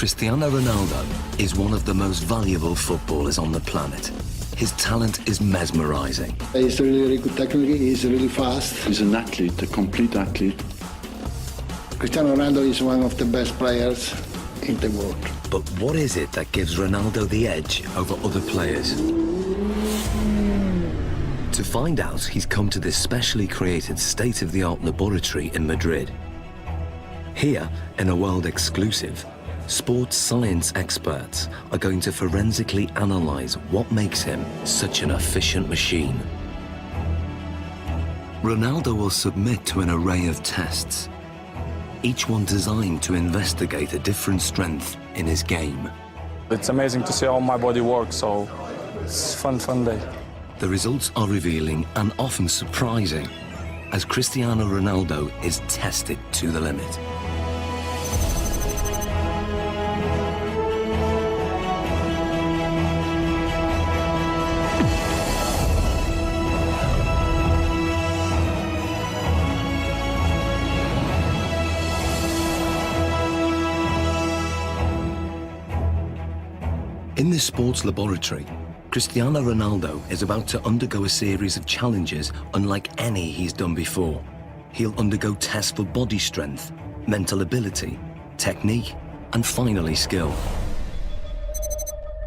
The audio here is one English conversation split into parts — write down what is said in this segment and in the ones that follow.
Cristiano Ronaldo is one of the most valuable footballers on the planet. His talent is mesmerizing. He's really good technically, he's really fast. He's an athlete, a complete athlete. Cristiano Ronaldo is one of the best players in the world. But what is it that gives Ronaldo the edge over other players? To find out, he's come to this specially created state-of-the-art laboratory in Madrid. Here, in a world exclusive, sports science experts are going to forensically analyze what makes him such an efficient machine. Ronaldo will submit to an array of tests, each one designed to investigate a different strength in his game. It's amazing to see how my body works, so it's a fun day. The results are revealing and often surprising as Cristiano Ronaldo is tested to the limit. In this sports laboratory, Cristiano Ronaldo is about to undergo a series of challenges unlike any he's done before. He'll undergo tests for body strength, mental ability, technique, and finally skill.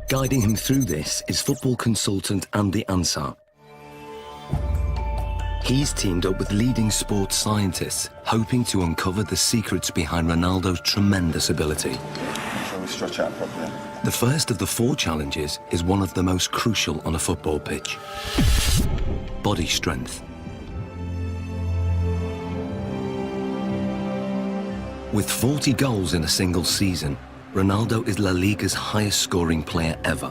Guiding him through this is football consultant Andy Ansar. He's teamed up with leading sports scientists, hoping to uncover the secrets behind Ronaldo's tremendous ability. Shall we stretch out properly? The first of the 4 challenges is one of the most crucial on a football pitch: body strength. With 40 goals in a single season, Ronaldo is La Liga's highest scoring player ever.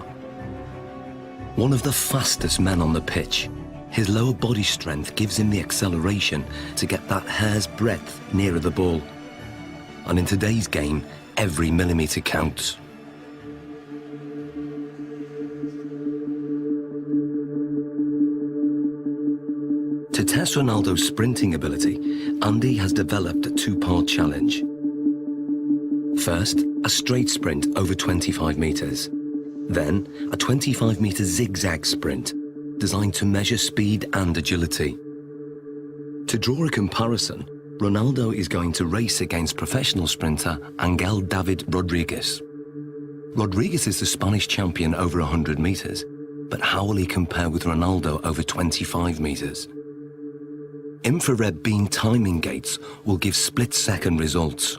One of the fastest men on the pitch, his lower body strength gives him the acceleration to get that hair's breadth nearer the ball. And in today's game, every millimetre counts. To test Ronaldo's sprinting ability, Andy has developed a 2-part challenge. First, a straight sprint over 25 metres. Then, a 25-metre zigzag sprint, designed to measure speed and agility. To draw a comparison, Ronaldo is going to race against professional sprinter Angel David Rodriguez. Rodriguez is the Spanish champion over 100 metres, but how will he compare with Ronaldo over 25 metres? Infrared beam timing gates will give split-second results.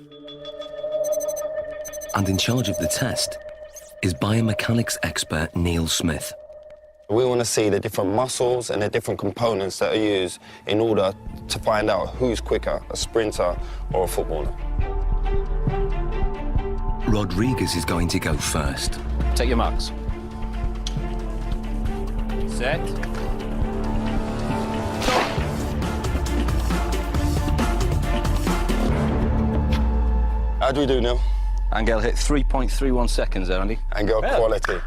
And in charge of the test is biomechanics expert Neil Smith. We want to see the different muscles and the different components that are used in order to find out who's quicker, a sprinter or a footballer. Rodriguez is going to go first. Take your marks. Set. How do we do, Neil? Angel hit 3.31 seconds there, Andy. Angel Yeah. quality,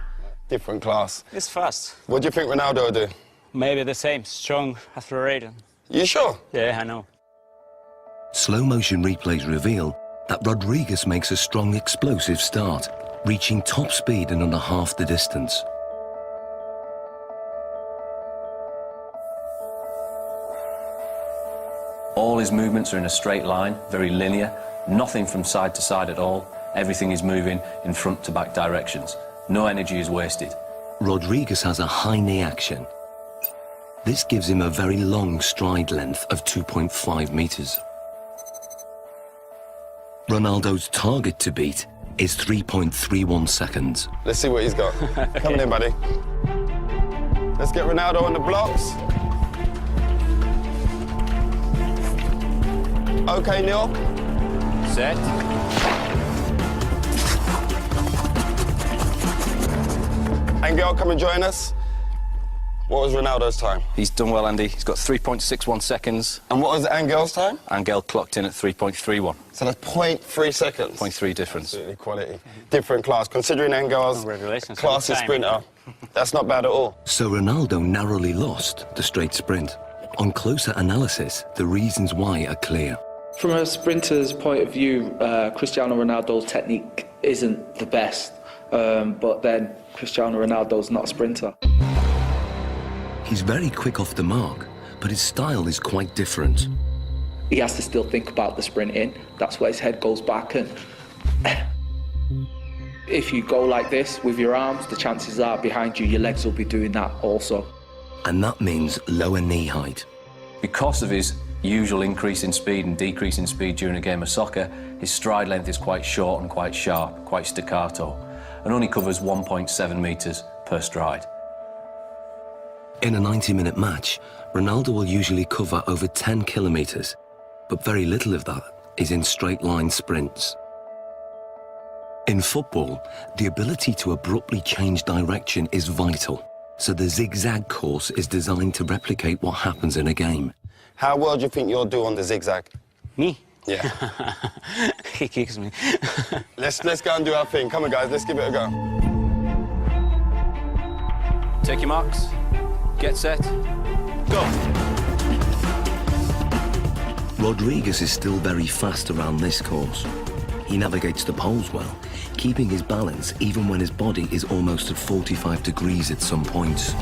different class. It's fast. What do you think Ronaldo will do? Maybe the same, strong, accelerated. You sure? Yeah, I know. Slow-motion replays reveal that Rodriguez makes a strong, explosive start, reaching top speed in under half the distance. All his movements are in a straight line, very linear, nothing from side to side at all. Everything is moving in front to back directions. No energy is wasted. Rodriguez has a high knee action. This gives him a very long stride length of 2.5 metres. Ronaldo's target to beat is 3.31 seconds. Let's see what he's got. Come on in, buddy. Let's get Ronaldo on the blocks. Okay, Neil. Set. Angel, come and join us. What was Ronaldo's time? He's done well, Andy. He's got 3.61 seconons. And what was Angel's time? Angel clocked in at 3.31. So that's 0.3 seconds. 0.3 difference. Absolutely quality. Different class. Considering Angel's Congratulations. classy sprinter, that's not bad at all. So Ronaldo narrowly lost the straight sprint. On closer analysis, the reasons why are clear. From a sprinter's point of view, Cristiano Ronaldo's technique isn't the best, but then Cristiano Ronaldo's not a sprinter. He's very quick off the mark, but his style is quite different. He has to still think about the sprinting. That's where his head goes back, and if you go like this with your arms, the chances are behind you, your legs will be doing that also. And that means lower knee height. Because of his usual increase in speed and decrease in speed during a game of soccer, his stride length is quite short and quite sharp, quite staccato, and only covers 1.7 metres per stride. In a 90-minute match, Ronaldo will usually cover over 10 kilometres, but very little of that is in straight-line sprints. In football, the ability to abruptly change direction is vital, so the zigzag course is designed to replicate what happens in a game. How well do you think you'll do on the zigzag? Me? Yeah. He kicks me. let's go and do our thing. Come on, guys, let's give it a go. Take your marks. Get set. Go. Rodriguez is still very fast around this course. He navigates the poles well, keeping his balance even when his body is almost at 45 degrees at some points.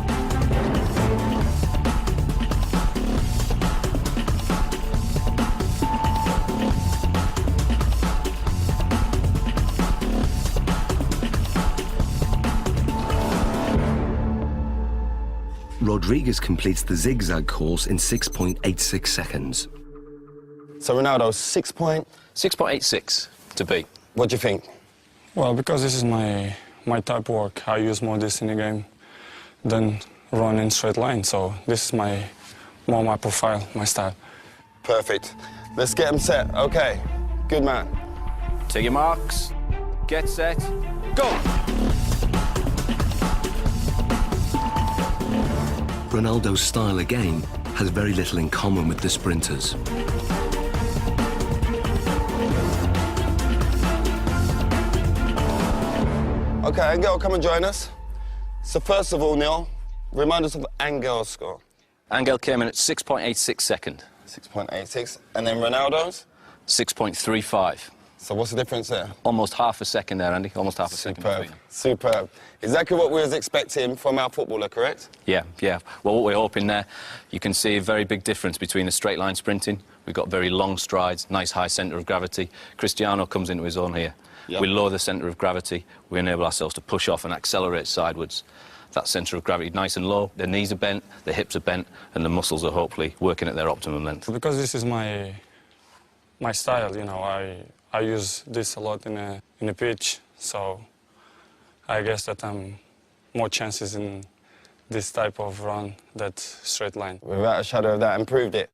Rodriguez completes the zigzag course in 6.86 seconds. So Ronaldo, 6.86 to beat. What do you think? Well, because this is my type of work, I use more this in the game than run in straight line. So this is more my profile, my style. Perfect. Let's get him set. Okay, good man. Take your marks. Get set. Go. Ronaldo's style again has very little in common with the sprinters. Okay, Angel, come and join us. So first of all, Neil, remind us of Angel's score. Angel came in at 6.86 second. 6.86. And then Ronaldo's? 6.35. So what's the difference there? Almost half a second there, Andy. Almost half a second between them. Superb. Exactly what we was expecting from our footballer, correct? Yeah. Well, what we're hoping there, you can see a very big difference between the straight line sprinting. We've got very long strides, nice high centre of gravity. Cristiano comes into his own here. Yep. We lower the centre of gravity. We enable ourselves to push off and accelerate sidewards. That centre of gravity nice and low. The knees are bent, the hips are bent, and the muscles are hopefully working at their optimum length. Because this is my style, you know, I use this a lot in a pitch, so I guess that I'm more chances in this type of run than straight line. Without a shadow of that, improved it.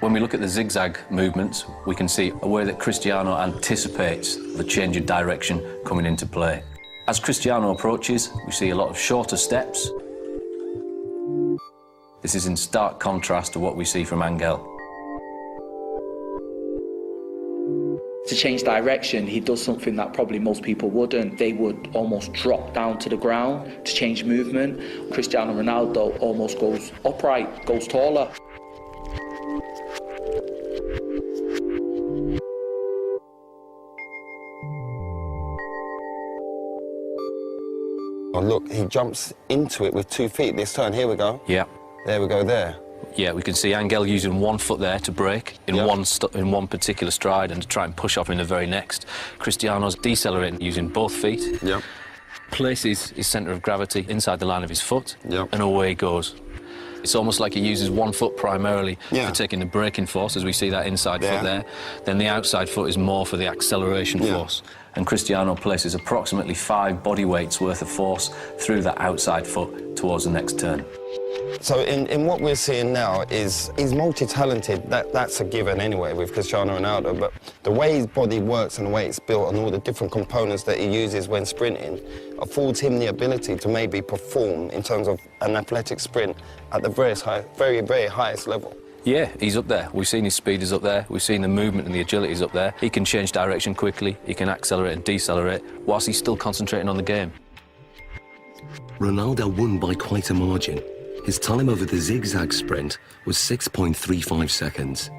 When we look at the zigzag movements, we can see a way that Cristiano anticipates the change of direction coming into play. As Cristiano approaches, we see a lot of shorter steps. This is in stark contrast to what we see from Angel. To change direction, he does something that probably most people wouldn't. They would almost drop down to the ground to change movement. Cristiano Ronaldo almost goes upright, goes taller. Oh, look, he jumps into it with 2 feet this turn. Here we go. Yeah. There we go, there. Yeah, we can see Angel using 1 foot there to break in one particular stride and to try and push off in the very next. Cristiano's decelerating using both feet. Yep. Places his centre of gravity inside the line of his foot, Yep. and away he goes. It's almost like he uses 1 foot primarily Yeah. for taking the braking force, as we see that inside Yeah. foot there. Then the outside foot is more for the acceleration force. And Cristiano places approximately 5 body weights worth of force through that outside foot towards the next turn. So in what we're seeing now is he's multi-talented. That's a given anyway with Cristiano Ronaldo, but the way his body works and the way it's built and all the different components that he uses when sprinting affords him the ability to maybe perform in terms of an athletic sprint at the very, very highest level. Yeah, he's up there. We've seen his speed is up there. We've seen the movement and the agility is up there. He can change direction quickly. He can accelerate and decelerate whilst he's still concentrating on the game. Ronaldo won by quite a margin. His time over the zigzag sprint was 6.35 seconds.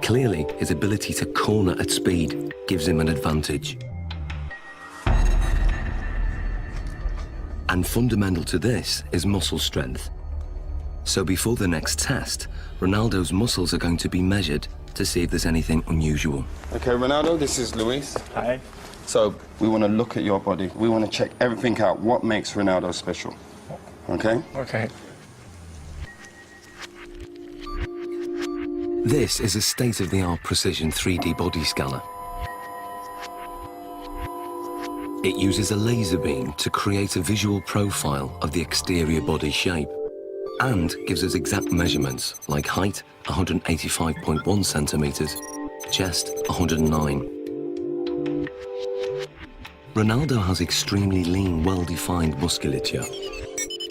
Clearly, his ability to corner at speed gives him an advantage. And fundamental to this is muscle strength. So before the next test, Ronaldo's muscles are going to be measured to see if there's anything unusual. Okay, Ronaldo, this is Luis. Hi. So we want to look at your body. We want to check everything out. What makes Ronaldo special? Okay? Okay. This is a state-of-the-art precision 3D body scanner. It uses a laser beam to create a visual profile of the exterior body shape and gives us exact measurements like height, 185.1 centimeters, chest, 109. Ronaldo has extremely lean, well-defined musculature.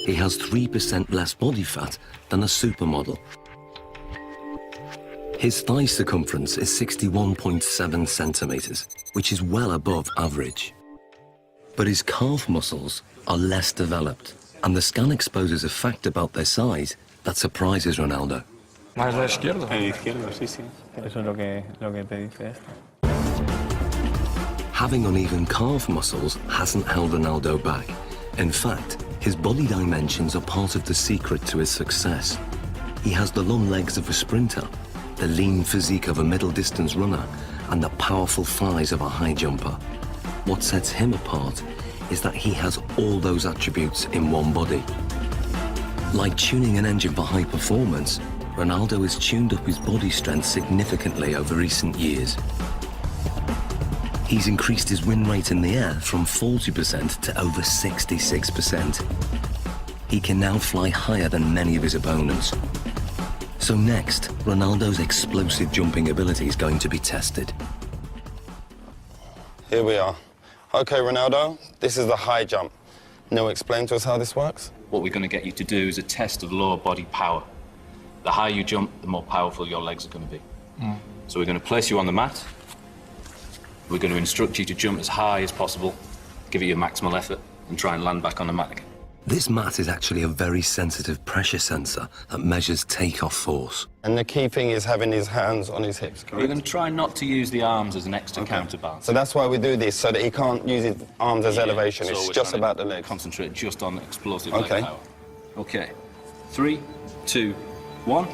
He has 3% less body fat than a supermodel. His thigh circumference is 61.7 centimeters, which is well above average. But his calf muscles are less developed, and the scan exposes a fact about their size that surprises Ronaldo. Más la izquierda. El izquierdo, sí, sí. Eso es lo que pediste esto. Having uneven calf muscles hasn't held Ronaldo back. In fact, his body dimensions are part of the secret to his success. He has the long legs of a sprinter, the lean physique of a middle-distance runner, and the powerful thighs of a high jumper. What sets him apart is that he has all those attributes in one body. Like tuning an engine for high performance, Ronaldo has tuned up his body strength significantly over recent years. He's increased his win rate in the air from 40% to over 66%. He can now fly higher than many of his opponents. So next, Ronaldo's explosive jumping ability is going to be tested. Here we are. Okay, Ronaldo, this is the high jump. Now explain to us how this works. What we're going to get you to do is a test of lower body power. The higher you jump, the more powerful your legs are going to be. So we're going to place you on the mat. We're going to instruct you to jump as high as possible, give it your maximal effort, and try and land back on the mat again. This mat is actually a very sensitive pressure sensor that measures takeoff force. And the key thing is having his hands on his hips, We're correct? going to try not to use the arms as an extra counterbalance. So that's why we do this, so that he can't use his arms as elevation. So It's we're just trying about to the legs. Concentrate just on explosive Okay. leg power. Okay. 3, 2, 1.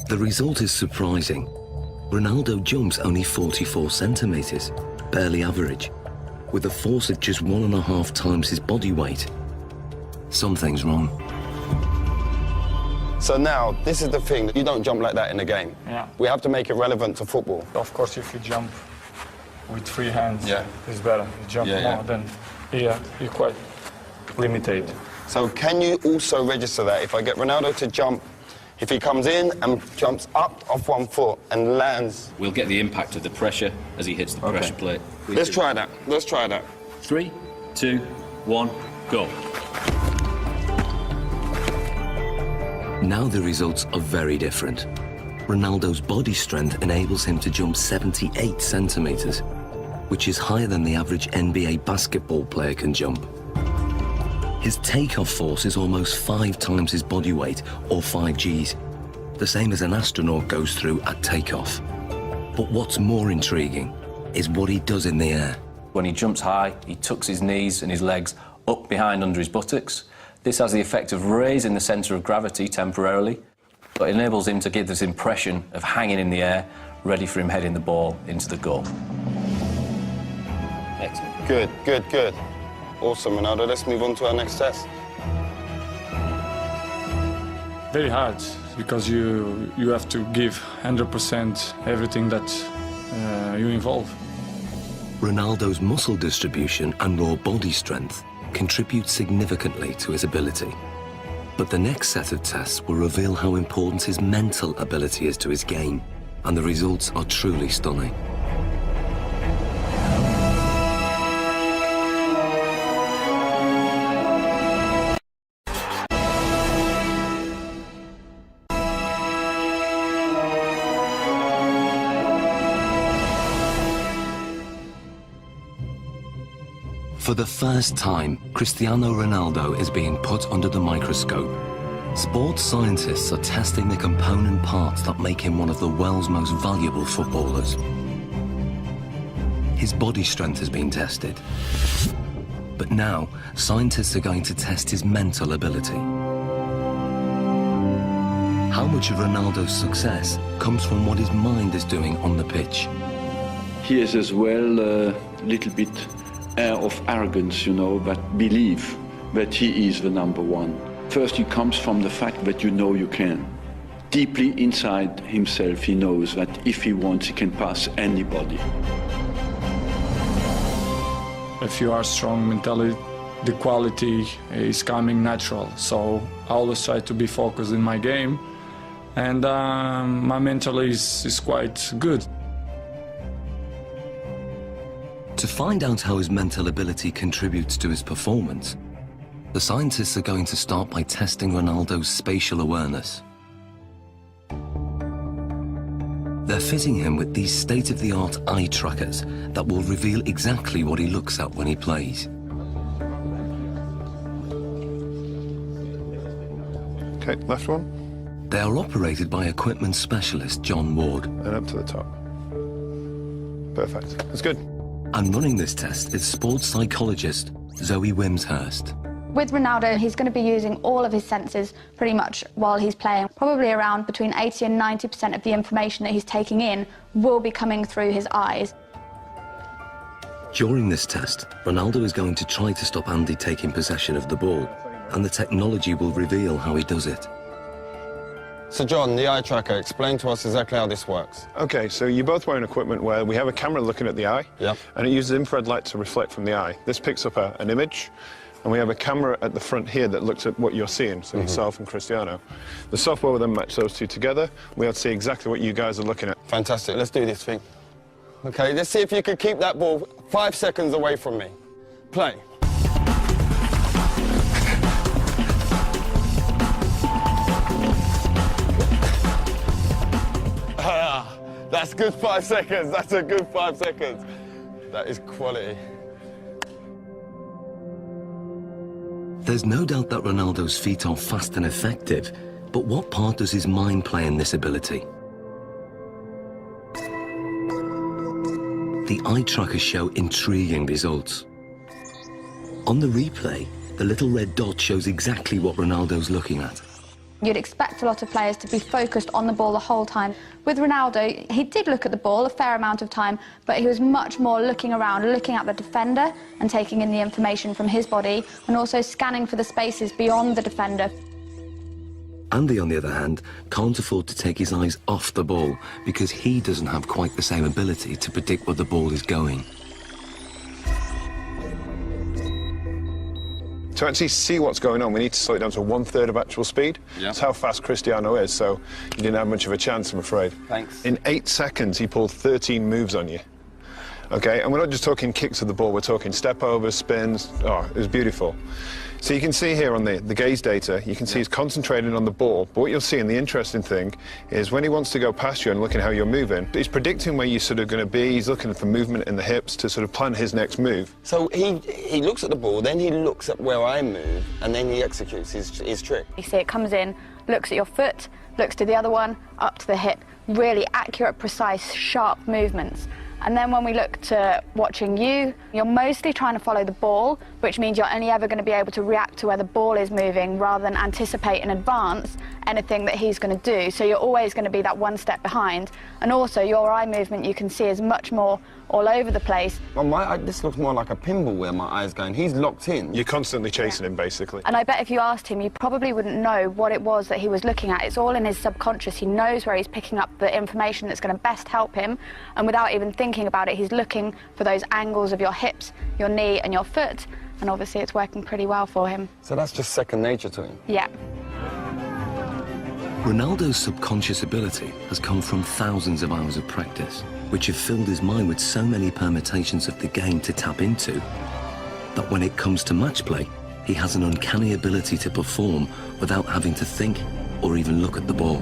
The result is surprising. Ronaldo jumps only 44 centimeters, barely average, with a force of just 1.5 times his body weight. Something's wrong. So now, this is the thing, you don't jump like that in the game. Yeah. We have to make it relevant to football. Of course, if you jump with free hands, Yeah. it's better. You jump Yeah, more, yeah. then you're quite limited. So can you also register that? If I get Ronaldo to jump, if he comes in and jumps up off one foot and lands. We'll get the impact of the pressure as he hits the pressure plate. Let's try that. Let's try that. 3, 2, 1, go. Now the results are very different. Ronaldo's body strength enables him to jump 78 centimeters, which is higher than the average NBA basketball player can jump. His takeoff force is almost 5 times his body weight, or 5 Gs, the same as an astronaut goes through at takeoff. But what's more intriguing is what he does in the air. When he jumps high, he tucks his knees and his legs up behind under his buttocks. This has the effect of raising the centre of gravity temporarily, but enables him to give this impression of hanging in the air, ready for him heading the ball into the goal. Excellent. Good, good, good. Awesome, Ronaldo. Let's move on to our next test. Very hard, because you have to give 100% everything that you involve. Ronaldo's muscle distribution and raw body strength contribute significantly to his ability. But the next set of tests will reveal how important his mental ability is to his game, and the results are truly stunning. For the first time, Cristiano Ronaldo is being put under the microscope. Sports scientists are testing the component parts that make him one of the world's most valuable footballers. His body strength has been tested. But now, scientists are going to test his mental ability. How much of Ronaldo's success comes from what his mind is doing on the pitch? He is as well a little bit air of arrogance, you know, but believe that he is the number one. First, it comes from the fact that you know you can. Deeply inside himself, he knows that if he wants, he can pass anybody. If you are strong mentally, the quality is coming natural. So I always try to be focused in my game, and my mental is quite good. To find out how his mental ability contributes to his performance, the scientists are going to start by testing Ronaldo's spatial awareness. They're fitting him with these state-of-the-art eye trackers that will reveal exactly what he looks at when he plays. Okay, left one. They are operated by equipment specialist John Ward. And up to the top. Perfect. That's good. And running this test is sports psychologist Zoe Wimshurst. With Ronaldo, he's going to be using all of his senses pretty much while he's playing. Probably around between 80 and 90% of the information that he's taking in will be coming through his eyes. During this test, Ronaldo is going to try to stop Andy taking possession of the ball, and the technology will reveal how he does it. So John, the eye tracker, explain to us exactly how this works. Okay, so you're both wearing equipment where we have a camera looking at the eye, and it uses infrared light to reflect from the eye. This picks up an image, and we have a camera at the front here that looks at what you're seeing, so yourself and Cristiano. The software will then match those two together. We'll see exactly what you guys are looking at. Fantastic, let's do this thing. Okay, let's see if you can keep that ball 5 seconds away from me. Play. That's good 5 seconds. That's a good 5 seconds. That is quality. There's no doubt that Ronaldo's feet are fast and effective, but what part does his mind play in this ability? The eye trackers show intriguing results. On the replay, the little red dot shows exactly what Ronaldo's looking at. You'd expect a lot of players to be focused on the ball the whole time. With Ronaldo, he did look at the ball a fair amount of time, but he was much more looking around, looking at the defender and taking in the information from his body, and also scanning for the spaces beyond the defender. Andy, on the other hand, can't afford to take his eyes off the ball because he doesn't have quite the same ability to predict where the ball is going. To actually see what's going on, we need to slow it down to 1/3 of actual speed. That's how fast Cristiano is, so you didn't have much of a chance, I'm afraid. Thanks. In 8 seconds, he pulled 13 moves on you. Okay, and we're not just talking kicks of the ball, we're talking step overs, spins. Oh, it was beautiful. So you can see here on the gaze data, you can see he's concentrating on the ball, but what you'll see, and the interesting thing, is when he wants to go past you and looking at how you're moving, he's predicting where you're sort of going to be, he's looking for movement in the hips to sort of plan his next move. So he looks at the ball, then he looks at where I move, and then he executes his trick. You see it comes in, looks at your foot, looks to the other one, up to the hip. Really accurate, precise, sharp movements. And then when we look to watching you, you're mostly trying to follow the ball, which means you're only ever going to be able to react to where the ball is moving rather than anticipate in advance anything that he's going to do. So you're always going to be that one step behind. And also your eye movement you can see is much more all over the place. Well, this looks more like a pinball where my eye's going. He's locked in. You're constantly chasing him, basically. And I bet if you asked him, you probably wouldn't know what it was that he was looking at. It's all in his subconscious. He knows where he's picking up the information that's going to best help him. And without even thinking about it, he's looking for those angles of your hips, your knee and your foot. And obviously it's working pretty well for him. So that's just second nature to him? Yeah. Ronaldo's subconscious ability has come from thousands of hours of practice, which have filled his mind with so many permutations of the game to tap into, that when it comes to match play, he has an uncanny ability to perform without having to think or even look at the ball.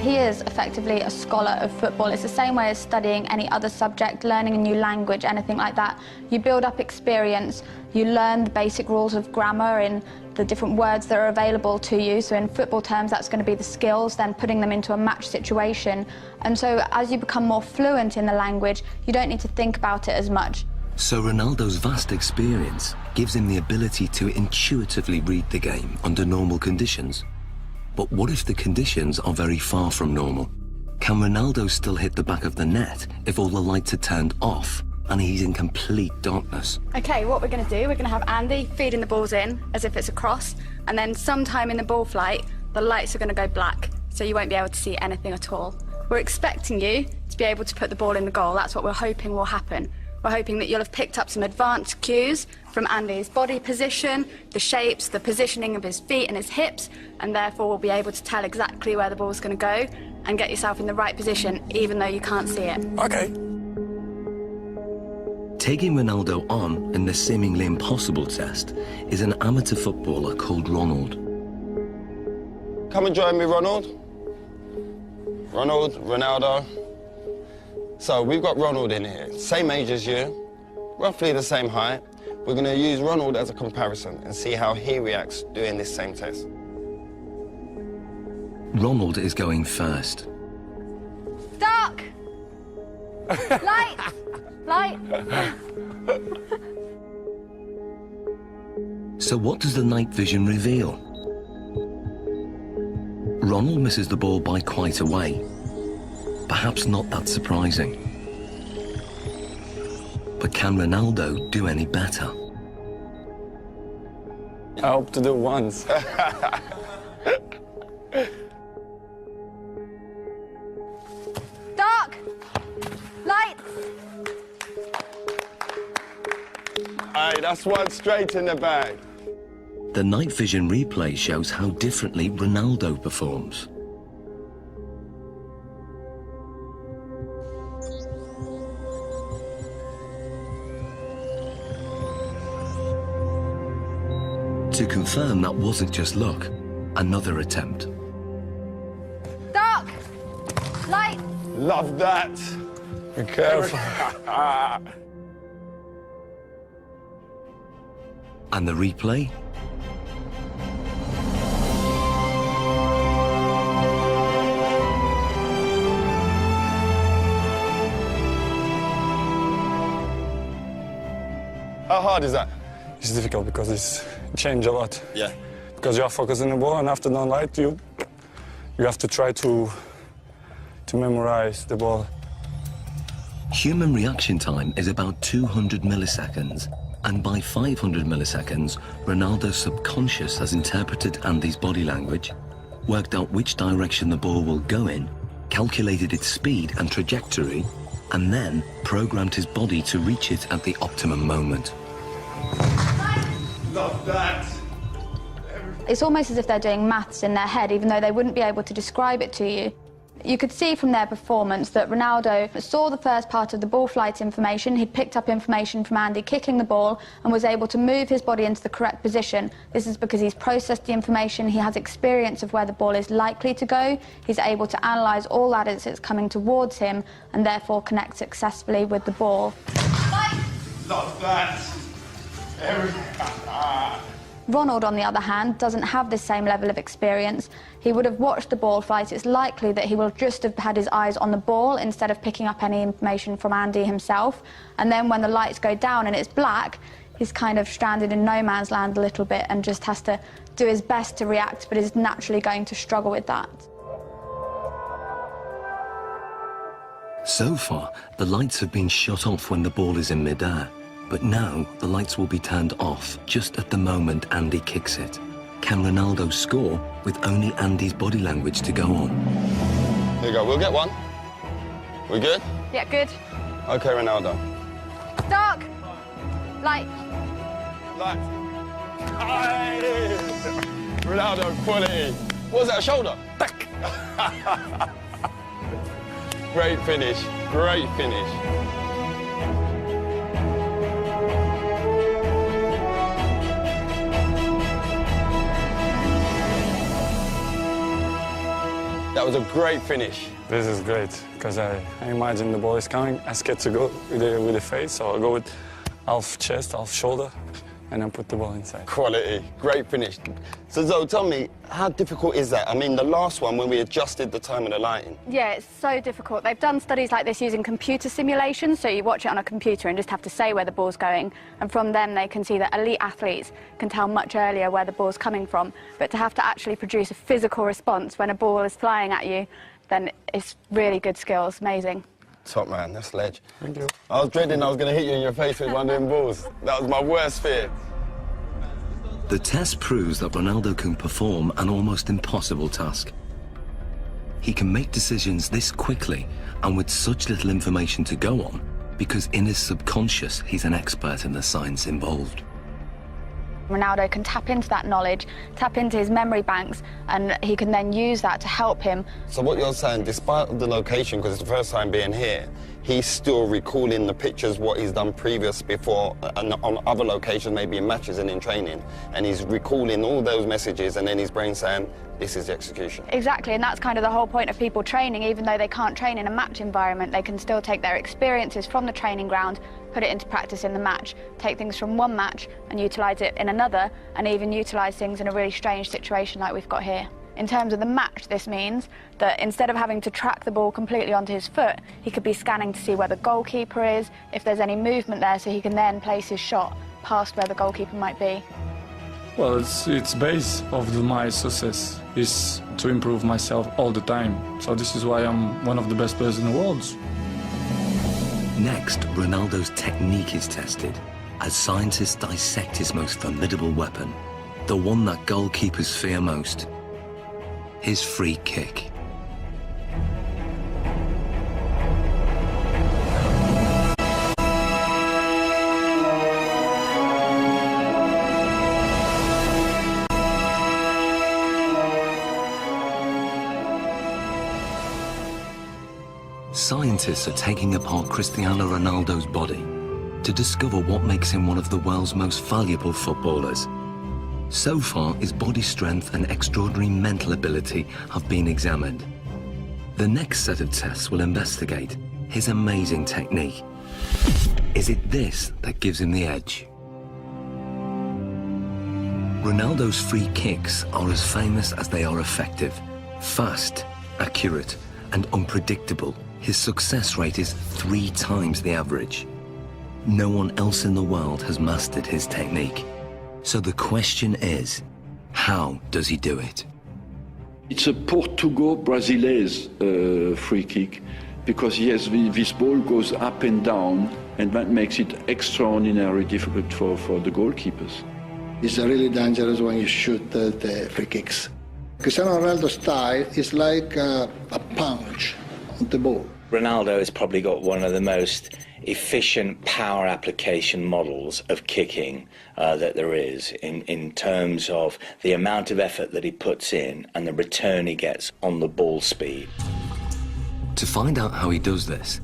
He is effectively a scholar of football. It's the same way as studying any other subject, learning a new language, anything like that. You build up experience, you learn the basic rules of grammar in the different words that are available to you. So in football terms, that's going to be the skills, then putting them into a match situation. And so as you become more fluent in the language, you don't need to think about it as much. So Ronaldo's vast experience gives him the ability to intuitively read the game under normal conditions. But what if the conditions are very far from normal? Can Ronaldo still hit the back of the net if all the lights are turned off and he's in complete darkness? Okay, what we're going to do, we're going to have Andy feeding the balls in as if it's a cross, and then sometime in the ball flight, the lights are going to go black, so you won't be able to see anything at all. We're expecting you to be able to put the ball in the goal. That's what we're hoping will happen. We're hoping that you'll have picked up some advanced cues from Andy's body position, the shapes, the positioning of his feet and his hips, and therefore we'll be able to tell exactly where the ball's going to go and get yourself in the right position, even though you can't see it. Okay. Taking Ronaldo on in the seemingly impossible test is an amateur footballer called Ronald. Come and join me, Ronald. Ronaldo. So we've got Ronald in here, same age as you, roughly the same height. We're going to use Ronald as a comparison and see how he reacts doing this same test. Ronald is going first. Dark! Light! Light! So what does the night vision reveal? Ronald misses the ball by quite a way. Perhaps not that surprising. But can Ronaldo do any better? I hope to do once. Dark! Light! Aye, that's one straight in the bag. The night vision replay shows how differently Ronaldo performs. To confirm that wasn't just luck, another attempt. Dark! Light! Love that. Be careful. And the replay? How hard is that? It's difficult because it's changed a lot. Yeah. Because you are focusing the ball, and after the light, you have to try to memorize the ball. Human reaction time is about 200 milliseconds, and by 500 milliseconds, Ronaldo's subconscious has interpreted Andy's body language, worked out which direction the ball will go in, calculated its speed and trajectory, and then programmed his body to reach it at the optimum moment. Love that. It's almost as if they're doing maths in their head, even though they wouldn't be able to describe it to you. You could see from their performance that Ronaldo saw the first part of the ball flight information. He'd picked up information from Andy kicking the ball and was able to move his body into the correct position. This is because he's processed the information, he has experience of where the ball is likely to go, he's able to analyse all that as it's coming towards him and therefore connect successfully with the ball. Love that. Ronald, on the other hand, doesn't have this same level of experience. He would have watched the ball flight. It's likely that he will just have had his eyes on the ball instead of picking up any information from Andy himself. And then when the lights go down and it's black, he's kind of stranded in no man's land a little bit and just has to do his best to react, but is naturally going to struggle with that. So far, the lights have been shut off when the ball is in midair. But now, the lights will be turned off just at the moment Andy kicks it. Can Ronaldo score with only Andy's body language to go on? Here you go, we'll get one. We good? Yeah, good. Okay, Ronaldo. Dark! Light! Light. Aye. Ronaldo, quality. What was that, a shoulder? Tack. Great finish, great finish. That was a great finish. This is great, because I imagine the ball is coming. I'm scared to go with the face, so I'll go with half chest, half shoulder, and then put the ball inside. Quality, great finish. So Zoe, tell me, how difficult is that? I mean, the last one, when we adjusted the time and the lighting. Yeah, it's so difficult. They've done studies like this using computer simulations, so you watch it on a computer and just have to say where the ball's going, and from them they can see that elite athletes can tell much earlier where the ball's coming from. But to have to actually produce a physical response when a ball is flying at you, then it's really good skills, amazing. Top man, that's ledge. Thank you. I was dreading I was going to hit you in your face with one of them balls. That was my worst fear. The test proves that Ronaldo can perform an almost impossible task. He can make decisions this quickly and with such little information to go on because in his subconscious he's an expert in the science involved. Ronaldo can tap into that knowledge, tap into his memory banks, and he can then use that to help him. So what you're saying, despite the location, because it's the first time being here, he's still recalling the pictures, what he's done previous before, and on other locations, maybe in matches and in training, and he's recalling all those messages, and then his brain saying, this is the execution. Exactly, and that's kind of the whole point of people training. Even though they can't train in a match environment, they can still take their experiences from the training ground, put it into practice in the match, take things from one match and utilise it in another, and even utilise things in a really strange situation like we've got here. In terms of the match, this means that instead of having to track the ball completely onto his foot, he could be scanning to see where the goalkeeper is, if there's any movement there, so he can then place his shot past where the goalkeeper might be. Well, it's base of my success is to improve myself all the time. So this is why I'm one of the best players in the world. Next, Ronaldo's technique is tested as scientists dissect his most formidable weapon, the one that goalkeepers fear most, his free kick. Scientists are taking apart Cristiano Ronaldo's body to discover what makes him one of the world's most valuable footballers. So far, his body strength and extraordinary mental ability have been examined. The next set of tests will investigate his amazing technique. Is it this that gives him the edge? Ronaldo's free kicks are as famous as they are effective. Fast, accurate, and unpredictable. His success rate is 3 times the average. No one else in the world has mastered his technique. So the question is, how does he do it? It's a Portugal-Brazilese free kick because yes, this ball goes up and down, and that makes it extraordinarily difficult for the goalkeepers. It's really dangerous when you shoot the free kicks. Cristiano Ronaldo's style is like a punch on the ball. Ronaldo has probably got one of the most efficient power application models of kicking that there is in terms of the amount of effort that he puts in and the return he gets on the ball speed. To find out how he does this,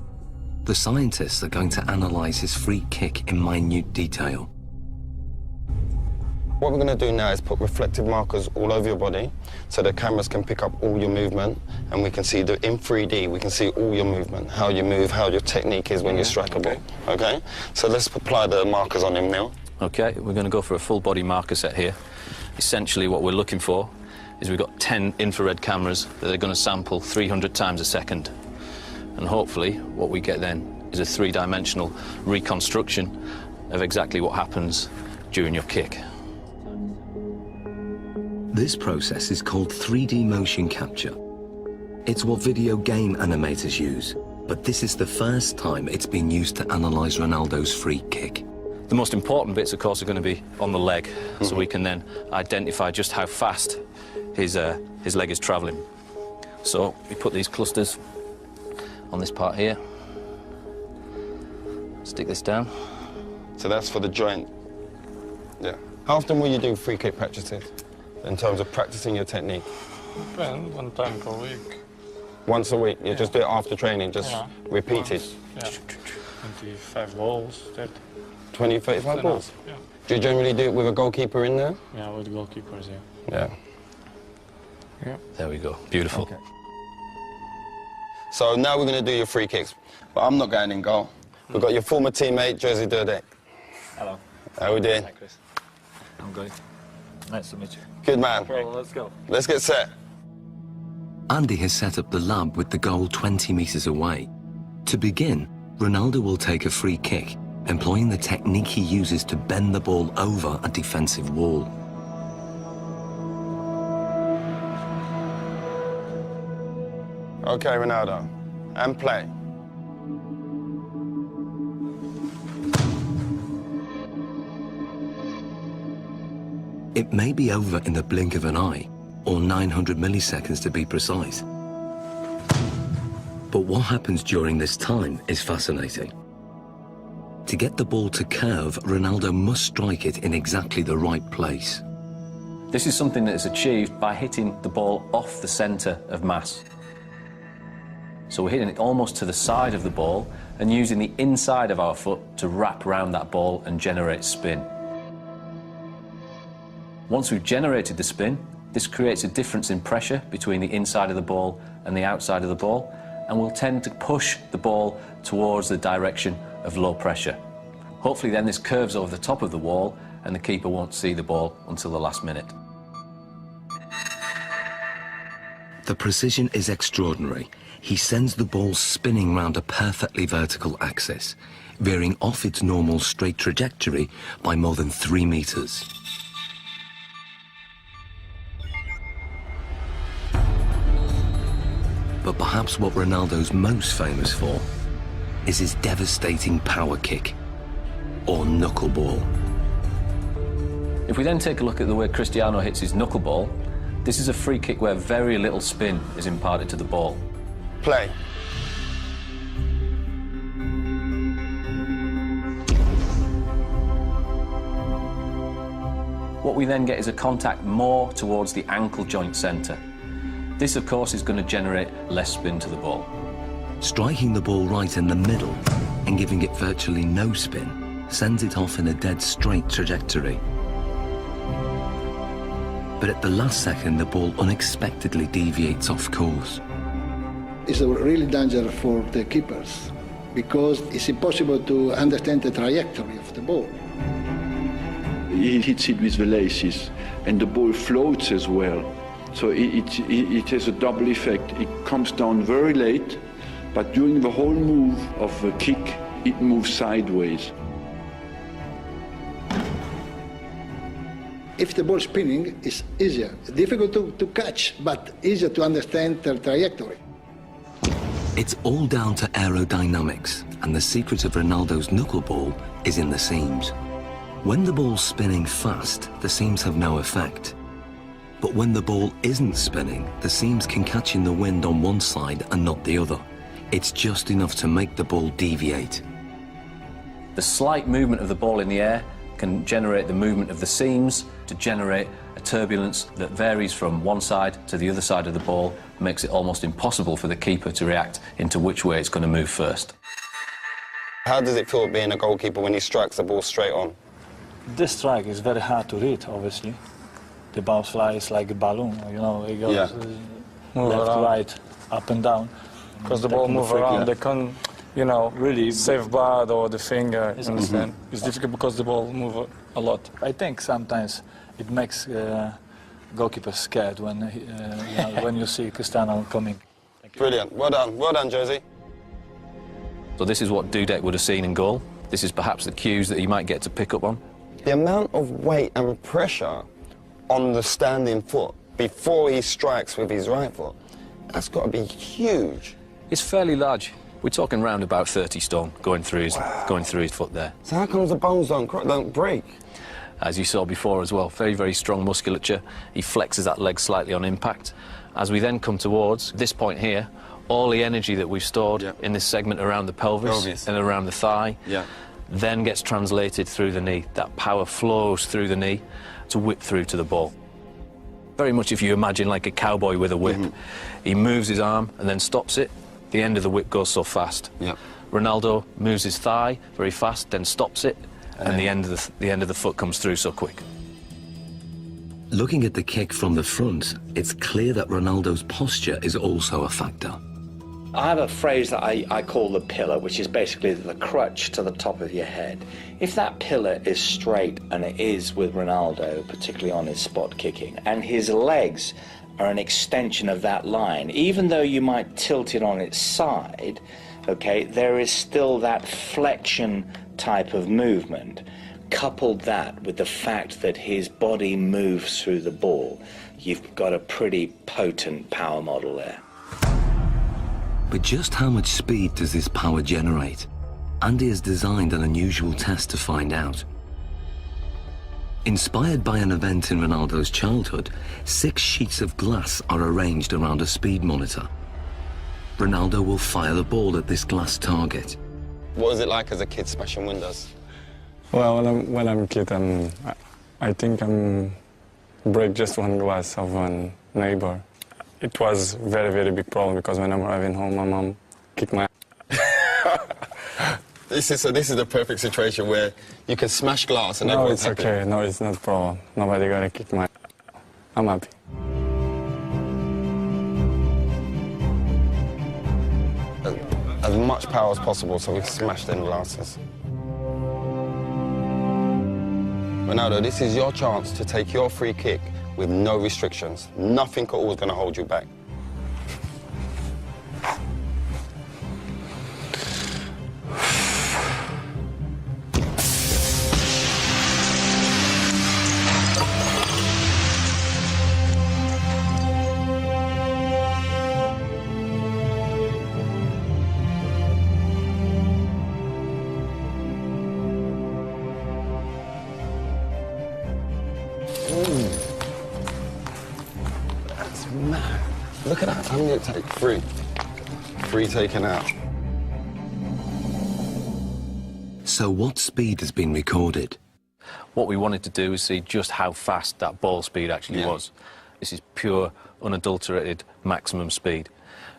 the scientists are going to analyze his free kick in minute detail. What we're going to do now is put reflective markers all over your body so the cameras can pick up all your movement, and we can see that in 3D, we can see all your movement, how you move, how your technique is when you strike a ball, okay? So let's apply the markers on him now. Okay, we're going to go for a full body marker set here. Essentially what we're looking for is we've got 10 infrared cameras that are going to sample 300 times a second. And hopefully what we get then is a 3-dimensional reconstruction of exactly what happens during your kick. This process is called 3D motion capture. It's what video game animators use, but this is the first time it's been used to analyze Ronaldo's free kick. The most important bits, of course, are going to be on the leg, so we can then identify just how fast his leg is travelling. So we put these clusters on this part here. Stick this down. So that's for the joint. Yeah. How often will you do free kick practices in terms of practicing your technique? Depends, 1 time per week. Once a week? You just do it after training, just repeat it? Yeah. 25 balls, 30. 20, 35 balls? Yeah. Do you generally do it with a goalkeeper in there? Yeah, with goalkeepers, yeah. Yeah. Yeah. There we go. Beautiful. Okay. So now we're going to do your free kicks. But I'm not going in goal. We've got your former teammate, Jerzy Dudek. Hello. How we doing? Hi, Chris. I'm good. Nice to meet you. Good man. Well, let's go. Let's get set. Andy has set up the lab with the goal 20 metres away. To begin, Ronaldo will take a free kick, employing the technique he uses to bend the ball over a defensive wall. Okay, Ronaldo. And play. It may be over in the blink of an eye, or 900 milliseconds to be precise. But what happens during this time is fascinating. To get the ball to curve, Ronaldo must strike it in exactly the right place. This is something that is achieved by hitting the ball off the centre of mass. So we're hitting it almost to the side of the ball and using the inside of our foot to wrap around that ball and generate spin. Once we've generated the spin, this creates a difference in pressure between the inside of the ball and the outside of the ball, and will tend to push the ball towards the direction of low pressure. Hopefully then this curves over the top of the wall and the keeper won't see the ball until the last minute. The precision is extraordinary. He sends the ball spinning round a perfectly vertical axis, veering off its normal straight trajectory by more than 3 meters. But perhaps what Ronaldo's most famous for is his devastating power kick, or knuckleball. If we then take a look at the way Cristiano hits his knuckleball, this is a free kick where very little spin is imparted to the ball. Play. What we then get is a contact more towards the ankle joint centre. This, of course, is going to generate less spin to the ball. Striking the ball right in the middle and giving it virtually no spin sends it off in a dead straight trajectory. But at the last second, the ball unexpectedly deviates off course. It's a really danger for the keepers because it's impossible to understand the trajectory of the ball. He hits it with the laces, and the ball floats as well. So it has a double effect. It comes down very late, but during the whole move of the kick, it moves sideways. If the ball spinning, it's easier. Difficult to catch, but easier to understand the trajectory. It's all down to aerodynamics, and the secret of Ronaldo's knuckleball is in the seams. When the ball's spinning fast, the seams have no effect. But when the ball isn't spinning, the seams can catch in the wind on one side and not the other. It's just enough to make the ball deviate. The slight movement of the ball in the air can generate the movement of the seams to generate a turbulence that varies from one side to the other side of the ball, makes it almost impossible for the keeper to react into which way it's going to move first. How does it feel being a goalkeeper when he strikes the ball straight on? This strike is very hard to read, obviously. The ball flies like a balloon, you know, it goes left, right, up and down. Because the ball moves around, they can't, you know, really save bad or the finger, you understand? It's difficult because the ball moves a lot. I think sometimes it makes goalkeepers scared when, when you see Cristiano coming. Brilliant. Well done, Jerzy. So this is what Dudek would have seen in goal. This is perhaps the cues that he might get to pick up on. The amount of weight and pressure on the standing foot before he strikes with his right foot, that's got to be huge. It's fairly large. We're talking round about 30 stone going through his foot there. So how comes the bones don't break? As you saw before as well, very, very strong musculature. He flexes that leg slightly on impact. As we then come towards this point here, all the energy that we've stored in this segment around the pelvis and around the thigh then gets translated through the knee. That power flows through the knee to whip through to the ball. Very much if you imagine like a cowboy with a whip. He moves his arm and then stops it. The end of the whip goes so fast. Ronaldo moves his thigh very fast, then stops it, and the end of the foot comes through so quick. Looking at the kick from the front, it's clear that Ronaldo's posture is also a factor. I have a phrase that I call the pillar, which is basically the crutch to the top of your head. If that pillar is straight, and it is with Ronaldo, particularly on his spot kicking, and his legs are an extension of that line, even though you might tilt it on its side, okay, there is still that flexion type of movement. Coupled that with the fact that his body moves through the ball, you've got a pretty potent power model there. But just how much speed does this power generate? Andy has designed an unusual test to find out. Inspired by an event in Ronaldo's childhood, 6 sheets of glass are arranged around a speed monitor. Ronaldo will fire the ball at this glass target. What was it like as a kid smashing windows? Well, when I'm a kid, I think I break just one glass of one neighbor. It was very, very big problem because when I'm arriving home, my mom kicked my This is the perfect situation where you can smash glass and everyone's happy. No, it's okay. No, it's not a problem. Nobody gonna kick my... I'm happy. As much power as possible so we can smash them glasses. Ronaldo, this is your chance to take your free kick with no restrictions. Nothing at all is going to hold you back. That's mad. Look at that. How many did it take? 3. 3 taken out. So what speed has been recorded? What we wanted to do is see just how fast that ball speed actually was. This is pure, unadulterated maximum speed.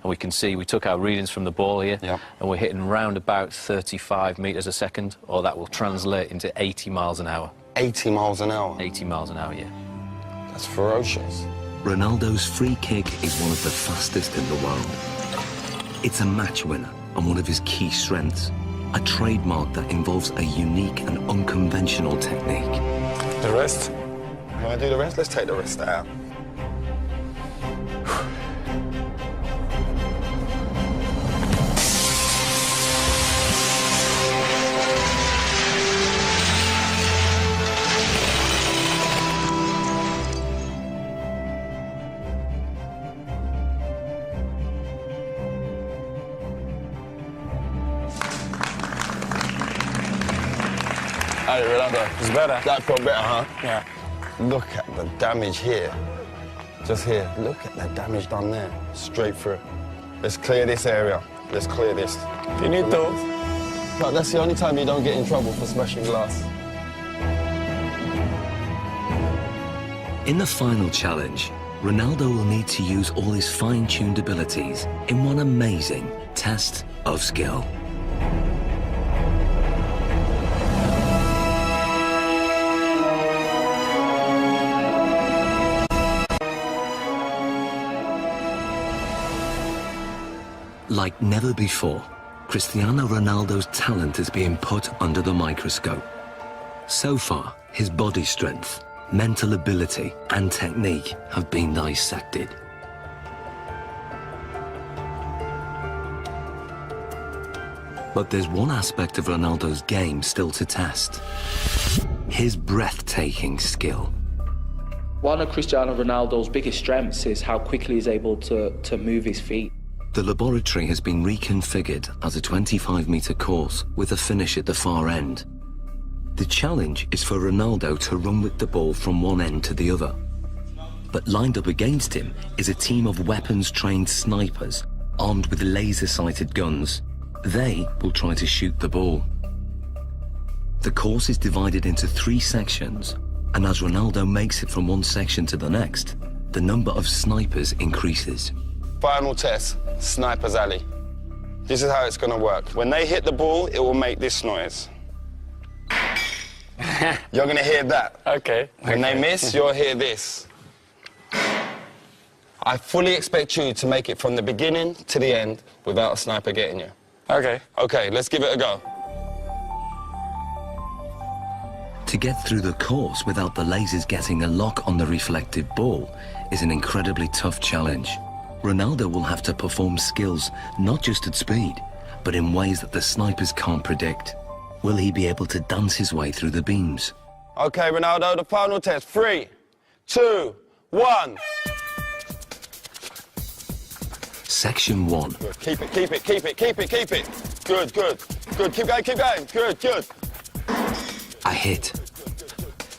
And we can see we took our readings from the ball here, and we're hitting round about 35 metres a second, or that will translate into 80 miles an hour. 80 miles an hour? 80 miles an hour, yeah. That's ferocious. Ronaldo's free kick is one of the fastest in the world. It's a match winner and one of his key strengths, a trademark that involves a unique and unconventional technique. The rest? You want to do the rest? Let's take the rest out. Hey, Ronaldo. It's better. That felt better, huh? Yeah. Look at the damage here. Just here. Look at the damage done there. Straight through. Let's clear this area. Let's clear this. Finito. But that's the only time you don't get in trouble for smashing glass. In the final challenge, Ronaldo will need to use all his fine-tuned abilities in one amazing test of skill. Like never before, Cristiano Ronaldo's talent is being put under the microscope. So far, his body strength, mental ability, and technique have been dissected. But there's one aspect of Ronaldo's game still to test: his breathtaking skill. One of Cristiano Ronaldo's biggest strengths is how quickly he's able to move his feet. The laboratory has been reconfigured as a 25-meter course with a finish at the far end. The challenge is for Ronaldo to run with the ball from one end to the other. But lined up against him is a team of weapons-trained snipers armed with laser-sighted guns. They will try to shoot the ball. The course is divided into 3 sections, and as Ronaldo makes it from one section to the next, the number of snipers increases. Final test, Sniper's Alley. This is how it's going to work. When they hit the ball, it will make this noise. You're going to hear that. Okay. When they miss, you'll hear this. I fully expect you to make it from the beginning to the end without a sniper getting you. Okay. Okay, let's give it a go. To get through the course without the lasers getting a lock on the reflective ball is an incredibly tough challenge. Ronaldo will have to perform skills not just at speed, but in ways that the snipers can't predict. Will he be able to dance his way through the beams? Okay, Ronaldo, the final test. 3, 2, 1. Section 1. Good. Keep it, keep it, keep it, keep it, keep it. Good, good, good. Keep going, keep going. Good, good. A hit.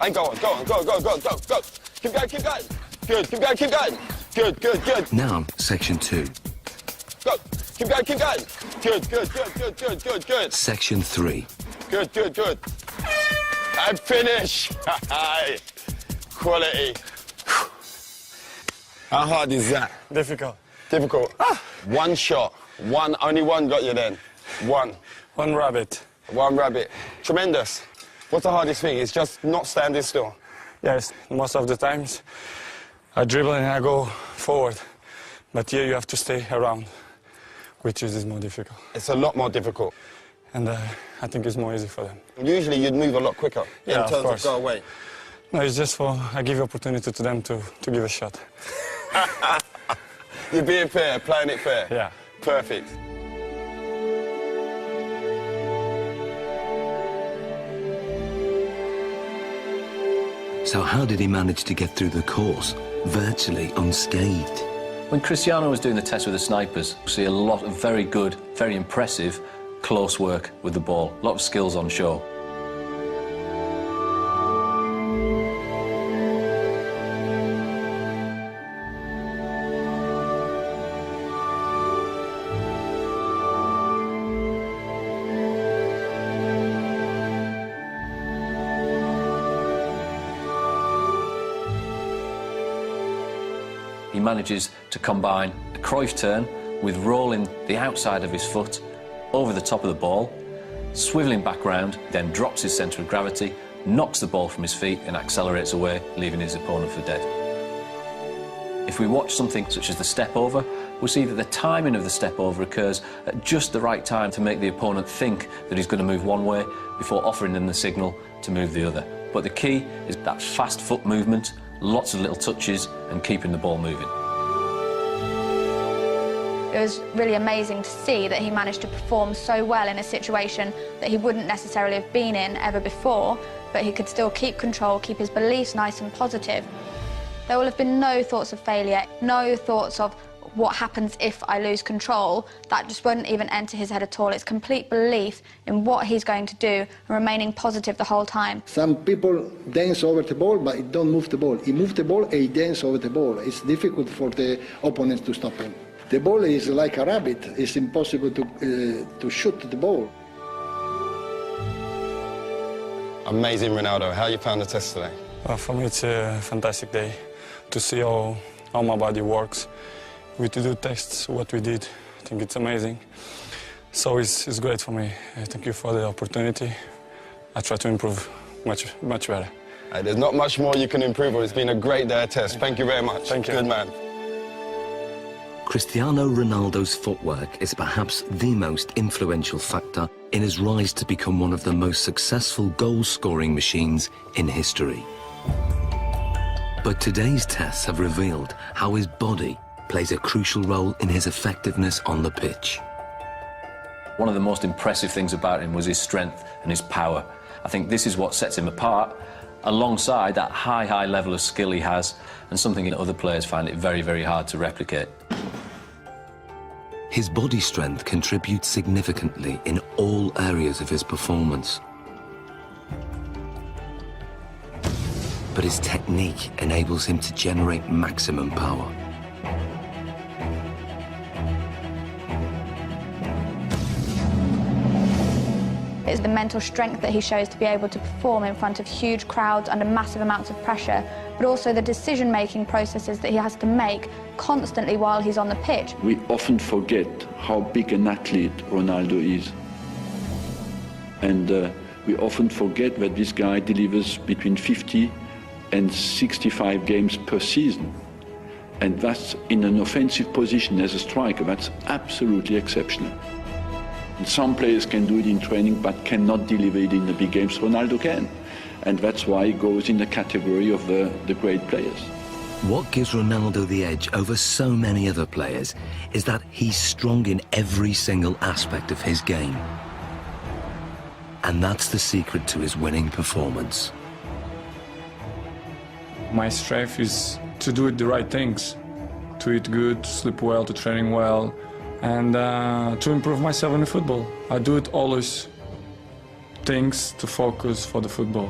And go on, go on, go, go, go, go, go. Keep going, keep going. Good, keep going, keep going. Good, good, good. Now, section 2. Go. Keep going, keep going. Good, good, good, good, good, good, good. Section 3. Good, good, good. And finish. Quality. How hard is that? Difficult. Difficult. One shot. Only one got you then. One. One rabbit. One rabbit. Tremendous. What's the hardest thing? It's just not standing still. Yes, most of the times I dribble and I go forward. But here you have to stay around, which is more difficult. It's a lot more difficult. And I think it's more easy for them. Usually you'd move a lot quicker in terms of go away. No, it's just I give opportunity to them to give a shot. You're being fair, playing it fair. Yeah. Perfect. So how did he manage to get through the course, virtually unscathed? When Cristiano was doing the test with the snipers, we see a lot of very good, very impressive close work with the ball. A lot of skills on show. He manages to combine a Cruyff turn with rolling the outside of his foot over the top of the ball, swivelling back round, then drops his centre of gravity, knocks the ball from his feet and accelerates away, leaving his opponent for dead. If we watch something such as the step over, we'll see that the timing of the step over occurs at just the right time to make the opponent think that he's going to move one way before offering them the signal to move the other. But the key is that fast foot movement, lots of little touches and keeping the ball moving. It was really amazing to see that he managed to perform so well in a situation that he wouldn't necessarily have been in ever before, but he could still keep control, keep his beliefs nice and positive. There will have been no thoughts of failure, no thoughts of what happens if I lose control. That just wouldn't even enter his head at all. It's complete belief in what he's going to do and remaining positive the whole time. Some people dance over the ball, but he don't move the ball. He moves the ball and he dances over the ball. It's difficult for the opponents to stop him. The ball is like a rabbit. It's impossible to shoot the ball. Amazing, Ronaldo. How you found the test today? For me, it's a fantastic day to see how my body works. We to do tests, what we did. I think it's amazing. So it's great for me. Thank you for the opportunity. I try to improve much better. There's not much more you can improve on. It's been a great day of test. Thank you very much. Thank you. Good man. Cristiano Ronaldo's footwork is perhaps the most influential factor in his rise to become one of the most successful goal-scoring machines in history. But today's tests have revealed how his body plays a crucial role in his effectiveness on the pitch. One of the most impressive things about him was his strength and his power. I think this is what sets him apart, alongside that high level of skill he has, and something that other players find it very, very hard to replicate. His body strength contributes significantly in all areas of his performance. But his technique enables him to generate maximum power. It's the mental strength that he shows to be able to perform in front of huge crowds under massive amounts of pressure, but also the decision-making processes that he has to make constantly while he's on the pitch. We often forget how big an athlete Ronaldo is. And we often forget that this guy delivers between 50 and 65 games per season. And that's in an offensive position as a striker, that's absolutely exceptional. And some players can do it in training but cannot deliver it in the big games. Ronaldo can. And that's why he goes in the category of the great players. What gives Ronaldo the edge over so many other players is that he's strong in every single aspect of his game. And that's the secret to his winning performance. My strength is to do the right things, to eat good, to sleep well, to training well, and to improve myself in the football. I do it always things to focus for the football.